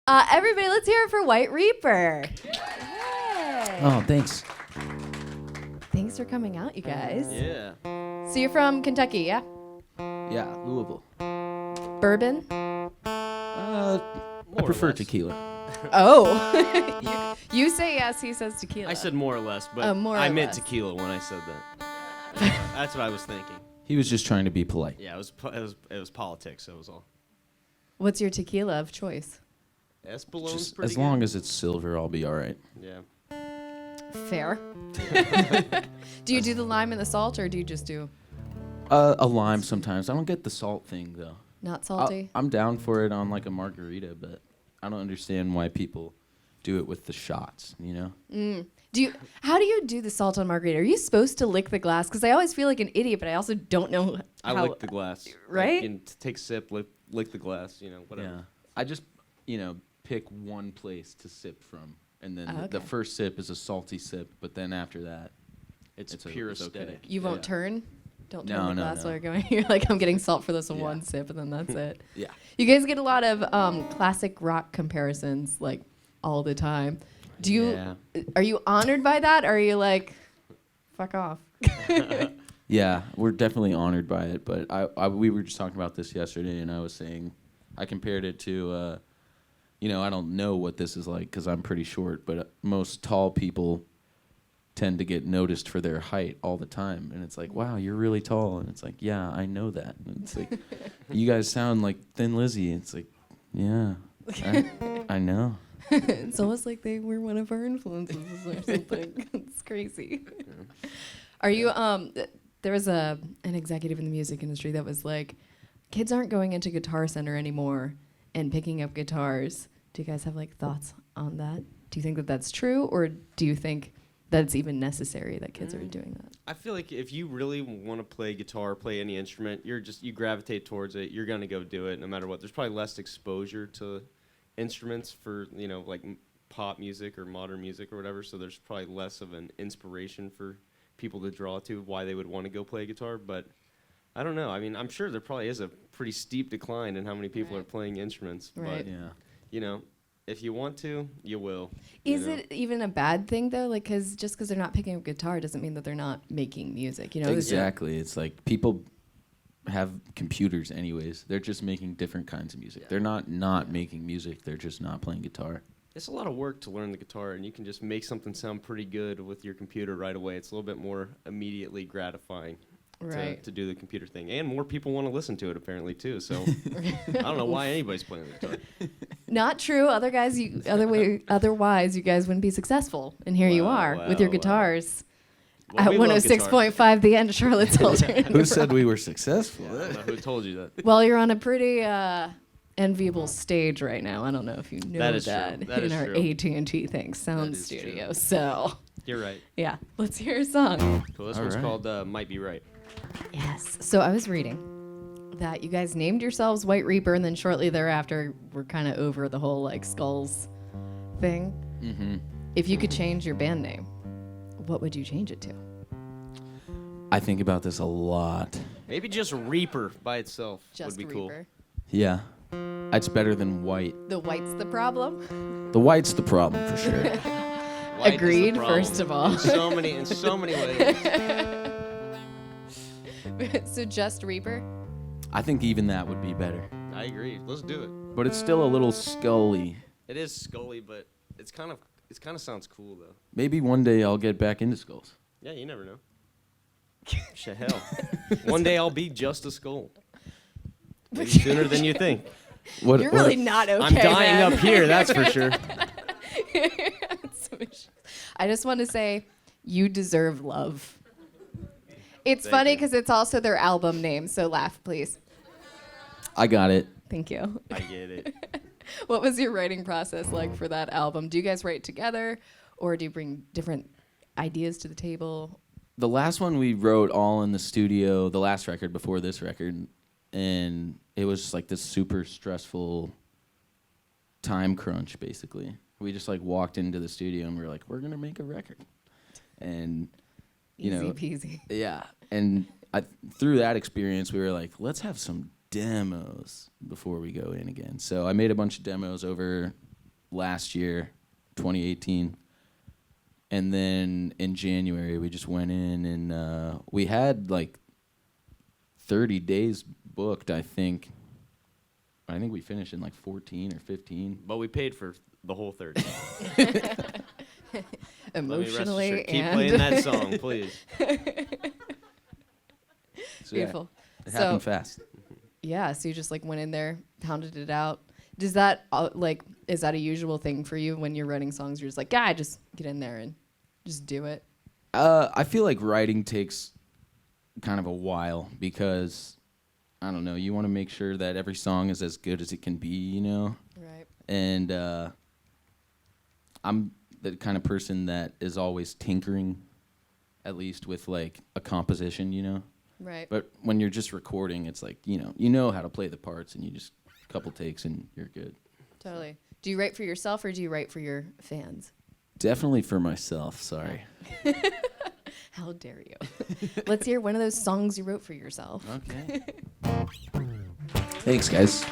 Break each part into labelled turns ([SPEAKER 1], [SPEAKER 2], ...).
[SPEAKER 1] Everybody, let's hear it for White Reaper. Yay.
[SPEAKER 2] Oh, thanks.
[SPEAKER 1] Thanks for coming out, you guys.
[SPEAKER 3] Yeah.
[SPEAKER 1] So you're from Kentucky, yeah?
[SPEAKER 2] Yeah, Louisville.
[SPEAKER 1] Bourbon?
[SPEAKER 2] I prefer tequila.
[SPEAKER 1] Oh. you say yes, he says tequila.
[SPEAKER 3] I said more or less, but
[SPEAKER 1] more
[SPEAKER 3] I
[SPEAKER 1] or
[SPEAKER 3] meant
[SPEAKER 1] less.
[SPEAKER 3] tequila when I said that. That's what I was thinking.
[SPEAKER 2] He was just trying to be polite.
[SPEAKER 3] Yeah, it was politics. That was all.
[SPEAKER 1] What's your tequila of choice?
[SPEAKER 3] Espolone's
[SPEAKER 2] Just
[SPEAKER 3] pretty
[SPEAKER 2] as
[SPEAKER 3] good.
[SPEAKER 2] long as it's silver, I'll be all right.
[SPEAKER 3] Yeah.
[SPEAKER 1] Fair. Do you do the lime and the salt, or do you just do
[SPEAKER 2] A lime sometimes. I don't get the salt thing though.
[SPEAKER 1] not salty?
[SPEAKER 2] I'm down for it on like a margarita, but I don't understand why people do it with the shots. You know?
[SPEAKER 1] How do you do the salt on margarita? Are you supposed to lick the glass? Because I always feel like an idiot, but I also don't know
[SPEAKER 3] I
[SPEAKER 1] how.
[SPEAKER 3] lick the glass.
[SPEAKER 1] Right?
[SPEAKER 3] Take a sip, lick the glass, whatever.
[SPEAKER 2] Yeah. I just pick one place to sip from, and then
[SPEAKER 1] Oh,
[SPEAKER 2] the
[SPEAKER 1] okay.
[SPEAKER 2] first sip is a salty sip, but then after that,
[SPEAKER 3] It's pure
[SPEAKER 2] it's okay.
[SPEAKER 3] aesthetic.
[SPEAKER 1] You won't
[SPEAKER 2] Yeah.
[SPEAKER 1] turn? Don't turn
[SPEAKER 2] No,
[SPEAKER 1] the
[SPEAKER 2] no,
[SPEAKER 1] glass
[SPEAKER 2] no.
[SPEAKER 1] while you're going. You're like, I'm getting salt for this
[SPEAKER 2] Yeah.
[SPEAKER 1] one sip, and then that's it.
[SPEAKER 2] Yeah.
[SPEAKER 1] You guys get a lot of classic rock comparisons, like, all the time. Do you?
[SPEAKER 3] Yeah.
[SPEAKER 1] Are you honored by that, or are you like, fuck off?
[SPEAKER 2] Yeah, we're definitely honored by it, but we were just talking about this yesterday, and I was saying, I compared it to, I don't know what this is like because I'm pretty short, but most tall people tend to get noticed for their height all the time, and it's like, wow, you're really tall, and it's like, yeah, I know that, and it's like, you guys sound like Thin Lizzy, and it's like, yeah, I know.
[SPEAKER 1] It's almost like they were one of our influences or something. It's crazy. Are you? There was an executive in the music industry that was like, kids aren't going into Guitar Center anymore and picking up guitars. Do you guys have like thoughts on that? Do you think that that's true, or do you think that it's even necessary that kids are doing that?
[SPEAKER 3] I feel like if you really want to play guitar, play any instrument, you gravitate towards it. You're gonna go do it no matter what. There's probably less exposure to instruments for like pop music or modern music or whatever. So there's probably less of an inspiration for people to draw to why they would want to go play guitar. But I don't know. I mean, I'm sure there probably is a pretty steep decline in how many people are playing instruments.
[SPEAKER 1] Right.
[SPEAKER 2] Yeah.
[SPEAKER 3] But if you want to, you will.
[SPEAKER 1] Is it even a bad thing though? Like, just because they're not picking up guitar doesn't mean that they're not making music.
[SPEAKER 2] Exactly. It's like people have computers anyways. They're just making different kinds of music.
[SPEAKER 3] Yeah.
[SPEAKER 2] They're not making music. They're just not playing guitar.
[SPEAKER 3] It's a lot of work to learn the guitar, and you can just make something sound pretty good with your computer right away. It's a little bit more immediately gratifying
[SPEAKER 1] Right.
[SPEAKER 3] to do the computer thing. And more people want to listen to it, apparently, too. So I don't know why anybody's playing the guitar.
[SPEAKER 1] Not true. Otherwise, you guys wouldn't be successful. And here you
[SPEAKER 3] Wow,
[SPEAKER 1] are
[SPEAKER 3] wow,
[SPEAKER 1] with your
[SPEAKER 3] wow.
[SPEAKER 1] guitars
[SPEAKER 3] Well,
[SPEAKER 1] at
[SPEAKER 3] we love guitar.
[SPEAKER 1] 106.5, the end of Charlotte's Alternative.
[SPEAKER 2] Who said we were successful?
[SPEAKER 3] Yeah, I don't know who told you that.
[SPEAKER 1] Well, you're on a pretty enviable stage right now. I don't know if you know
[SPEAKER 3] That is
[SPEAKER 1] that,
[SPEAKER 3] true. That
[SPEAKER 1] in
[SPEAKER 3] is
[SPEAKER 1] our
[SPEAKER 3] true.
[SPEAKER 1] AT&T sound
[SPEAKER 3] is true.
[SPEAKER 1] studio. So,
[SPEAKER 3] You're right.
[SPEAKER 1] yeah, let's hear a song.
[SPEAKER 3] Cool. This
[SPEAKER 2] All
[SPEAKER 3] one's
[SPEAKER 2] right.
[SPEAKER 3] called Might Be Right.
[SPEAKER 1] Yes. So I was reading that you guys named yourselves White Reaper, and then shortly thereafter, we're kind of over the whole like skulls thing.
[SPEAKER 2] Mm-hmm.
[SPEAKER 1] If you could change your band name, what would you change it to?
[SPEAKER 2] I think about this a lot.
[SPEAKER 3] Maybe just Reaper by itself
[SPEAKER 1] Just
[SPEAKER 3] would be cool.
[SPEAKER 1] Reaper.
[SPEAKER 2] Yeah. It's better than white.
[SPEAKER 1] The white's the problem.
[SPEAKER 2] The white's the problem for sure.
[SPEAKER 3] White is the
[SPEAKER 1] Agreed,
[SPEAKER 3] problem
[SPEAKER 1] first of all.
[SPEAKER 3] In so many ways.
[SPEAKER 1] So just Reaper.
[SPEAKER 2] I think even that would be better.
[SPEAKER 3] I agree. Let's do it.
[SPEAKER 2] But it's still a little scully.
[SPEAKER 3] It is Scully, but it kind of sounds cool though.
[SPEAKER 2] Maybe one day I'll get back into skulls.
[SPEAKER 3] Yeah, you never know. Shit, hell. One day I'll be just a skull. Maybe sooner than you think.
[SPEAKER 2] What,
[SPEAKER 1] You're
[SPEAKER 2] what-
[SPEAKER 1] really not okay.
[SPEAKER 3] I'm dying
[SPEAKER 1] man.
[SPEAKER 3] up here, that's for sure.
[SPEAKER 1] I just want to say, you deserve love. It's
[SPEAKER 3] Thank
[SPEAKER 1] funny
[SPEAKER 3] you.
[SPEAKER 1] because it's also their album name, so laugh, please.
[SPEAKER 2] I got it.
[SPEAKER 1] Thank you.
[SPEAKER 3] I get it.
[SPEAKER 1] What was your writing process like for that album? Do you guys write together, or do you bring different ideas to the table?
[SPEAKER 2] The last one we wrote all in the studio, the last record before this record, and it was just like this super stressful time crunch, basically. We just like walked into the studio and we were like, we're going to make a record. And, you
[SPEAKER 1] Easy
[SPEAKER 2] know,
[SPEAKER 1] peasy.
[SPEAKER 2] yeah. And through that experience, we were like, let's have some demos before we go in again. So I made a bunch of demos over last year, 2018. And then in January, we just went in and we had like 30 days booked, I think. I think we finished in like 14 or 15.
[SPEAKER 3] But we paid for the whole 30.
[SPEAKER 1] Emotionally
[SPEAKER 3] Let me rest assured. Keep
[SPEAKER 1] and
[SPEAKER 3] playing that song, please.
[SPEAKER 2] So, yeah,
[SPEAKER 1] beautiful.
[SPEAKER 2] it
[SPEAKER 1] So
[SPEAKER 2] happened fast.
[SPEAKER 1] yeah, so you just like went in there, pounded it out. Does that like is that a usual thing for you when you're writing songs? You're just like, yeah, just get in there and just do it.
[SPEAKER 2] I feel like writing takes kind of a while because, I don't know, you want to make sure that every song is as good as it can be, you know?
[SPEAKER 1] Right.
[SPEAKER 2] And I'm the kind of person that is always tinkering, at least with like a composition, you know?
[SPEAKER 1] Right.
[SPEAKER 2] But when you're just recording, it's like, you know how to play the parts and you just a couple takes and you're good.
[SPEAKER 1] Totally. Do you write for yourself or do you write for your fans?
[SPEAKER 2] Definitely for myself, sorry.
[SPEAKER 1] How dare you? Let's hear one of those songs you wrote for yourself.
[SPEAKER 2] Okay. Thanks, guys.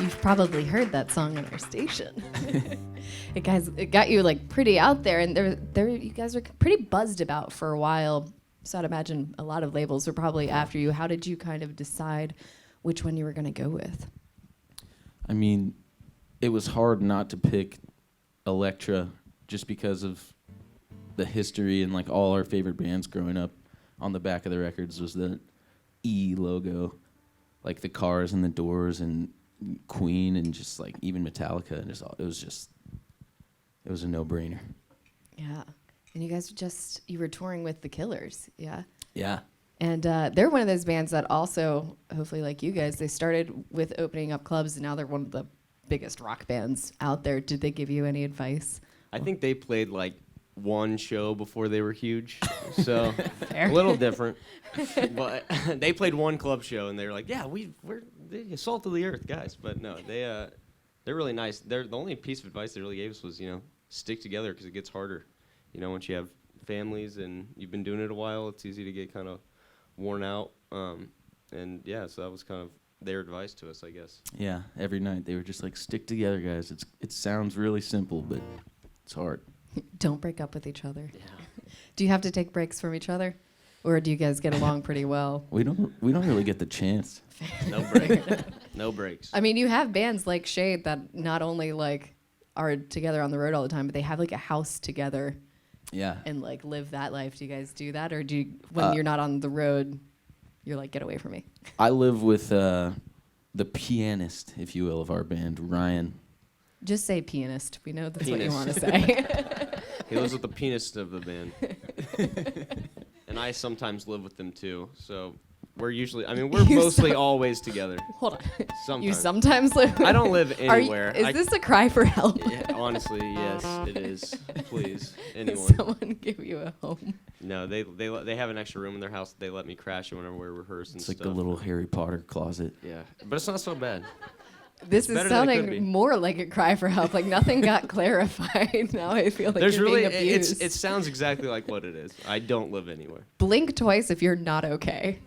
[SPEAKER 1] You've probably heard that song on our station. It got you like pretty out there, and you guys were pretty buzzed about for a while. So I'd imagine a lot of labels were probably after you. How did you kind of decide which one you were going to go with?
[SPEAKER 2] I mean, it was hard not to pick Elektra just because of the history and like all our favorite bands growing up. On the back of the records was the E logo, like the Cars and the Doors and Queen and just like even Metallica, and it was a no-brainer.
[SPEAKER 1] Yeah. And you guys you were touring with the Killers, yeah?
[SPEAKER 2] Yeah.
[SPEAKER 1] And they're one of those bands that also, hopefully like you guys, they started with opening up clubs, and now they're one of the biggest rock bands out there. Did they give you any advice?
[SPEAKER 3] I think they played like one show before they were huge, so
[SPEAKER 1] Fair.
[SPEAKER 3] a little different. But they played one club show, and they were like, "Yeah, we're the salt of the earth guys." But no, they're really nice. The only piece of advice they really gave us was, stick together because it gets harder. Once you have families and you've been doing it a while, it's easy to get kind of worn out. And yeah, so that was kind of their advice to us, I guess.
[SPEAKER 2] Yeah, every night they were just like, stick together, guys. It sounds really simple, but it's hard.
[SPEAKER 1] Don't break up with each other.
[SPEAKER 3] Yeah.
[SPEAKER 1] Do you have to take breaks from each other? Or do you guys get along pretty well?
[SPEAKER 2] We don't really get the chance.
[SPEAKER 3] No breaks. No breaks.
[SPEAKER 1] I mean, you have bands like Shade that not only like are together on the road all the time, but they have like a house together
[SPEAKER 2] Yeah.
[SPEAKER 1] and like live that life. Do you guys do that? Or do you, when you're not on the road, you're like, get away from me?
[SPEAKER 2] I live with the pianist, if you will, of our band, Ryan.
[SPEAKER 1] Just say pianist. We know that's
[SPEAKER 3] Penis.
[SPEAKER 1] what you want to say.
[SPEAKER 3] He lives with the pianist of the band. And I sometimes live with them too. So we're mostly always together.
[SPEAKER 1] Hold on.
[SPEAKER 3] Sometimes.
[SPEAKER 1] You sometimes live.
[SPEAKER 3] I don't live anywhere.
[SPEAKER 1] Is this a cry for help?
[SPEAKER 3] Yeah, honestly, yes, it is. Please,
[SPEAKER 1] Does
[SPEAKER 3] anyone.
[SPEAKER 1] someone give you a home?
[SPEAKER 3] No, they have an extra room in their house. They let me crash it whenever we rehearse and
[SPEAKER 2] It's like
[SPEAKER 3] stuff.
[SPEAKER 2] a little Harry Potter closet.
[SPEAKER 3] Yeah, but it's not so bad.
[SPEAKER 1] This
[SPEAKER 3] It's better
[SPEAKER 1] is
[SPEAKER 3] than it could be.
[SPEAKER 1] sounding more like a cry for help. Like nothing got clarified. Now I feel like
[SPEAKER 3] There's
[SPEAKER 1] you're
[SPEAKER 3] really
[SPEAKER 1] being abused.
[SPEAKER 3] it sounds exactly like what it is. I don't live anywhere.
[SPEAKER 1] Blink twice if you're not okay.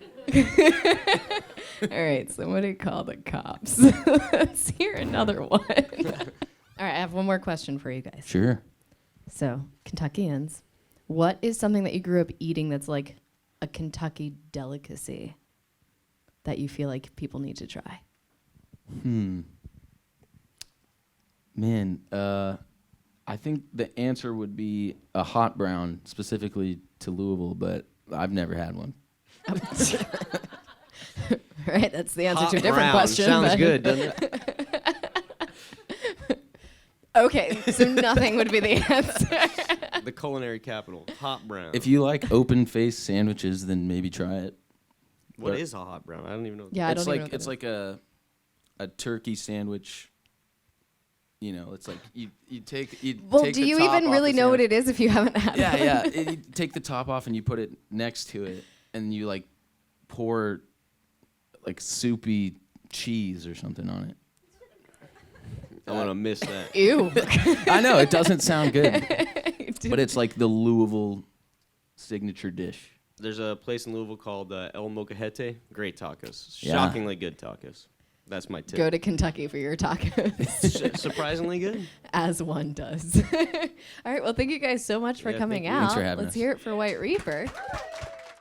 [SPEAKER 1] All right, somebody call the cops. Let's hear another one. All right, I have one more question for you guys.
[SPEAKER 2] Sure.
[SPEAKER 1] So, Kentuckians, what is something that you grew up eating that's like a Kentucky delicacy that you feel like people need to try?
[SPEAKER 2] Man, I think the answer would be a hot brown, specifically to Louisville, but I've never had one.
[SPEAKER 1] Right, that's the answer
[SPEAKER 3] Hot
[SPEAKER 1] to a different
[SPEAKER 3] brown.
[SPEAKER 1] question.
[SPEAKER 3] Sounds
[SPEAKER 1] but-
[SPEAKER 3] good, doesn't it?
[SPEAKER 1] Okay, so nothing would be the answer.
[SPEAKER 3] The culinary capital, hot brown.
[SPEAKER 2] If you like open-faced sandwiches, then maybe try it.
[SPEAKER 3] What
[SPEAKER 2] but-
[SPEAKER 3] is a hot brown? I don't even know.
[SPEAKER 1] Yeah, I
[SPEAKER 2] it's
[SPEAKER 1] don't even know
[SPEAKER 2] like
[SPEAKER 1] what
[SPEAKER 2] it's
[SPEAKER 1] that
[SPEAKER 2] like a turkey sandwich. It's like you take
[SPEAKER 1] Well,
[SPEAKER 2] take
[SPEAKER 1] do
[SPEAKER 2] the
[SPEAKER 1] you
[SPEAKER 2] top
[SPEAKER 1] even
[SPEAKER 2] off
[SPEAKER 1] really
[SPEAKER 2] the
[SPEAKER 1] know what
[SPEAKER 2] sandwich.
[SPEAKER 1] it is if you haven't had
[SPEAKER 2] Yeah,
[SPEAKER 1] one?
[SPEAKER 2] yeah. You take the top off and you put it next to it, and you like pour like soupy cheese or something on it.
[SPEAKER 3] I'm gonna miss that.
[SPEAKER 1] Ew.
[SPEAKER 2] I know it doesn't sound good,
[SPEAKER 1] Dude.
[SPEAKER 2] but it's like the Louisville signature dish.
[SPEAKER 3] There's a place in Louisville called El Mocajete. Great tacos.
[SPEAKER 2] Yeah.
[SPEAKER 3] Shockingly good tacos. That's my tip.
[SPEAKER 1] Go to Kentucky for your tacos.
[SPEAKER 3] Surprisingly good.
[SPEAKER 1] As one does. All right. Well, thank you guys so much for
[SPEAKER 3] Yeah,
[SPEAKER 1] coming
[SPEAKER 3] thank you.
[SPEAKER 1] out.
[SPEAKER 2] Thanks for having
[SPEAKER 1] Let's
[SPEAKER 2] us.
[SPEAKER 1] hear it for White Reaper.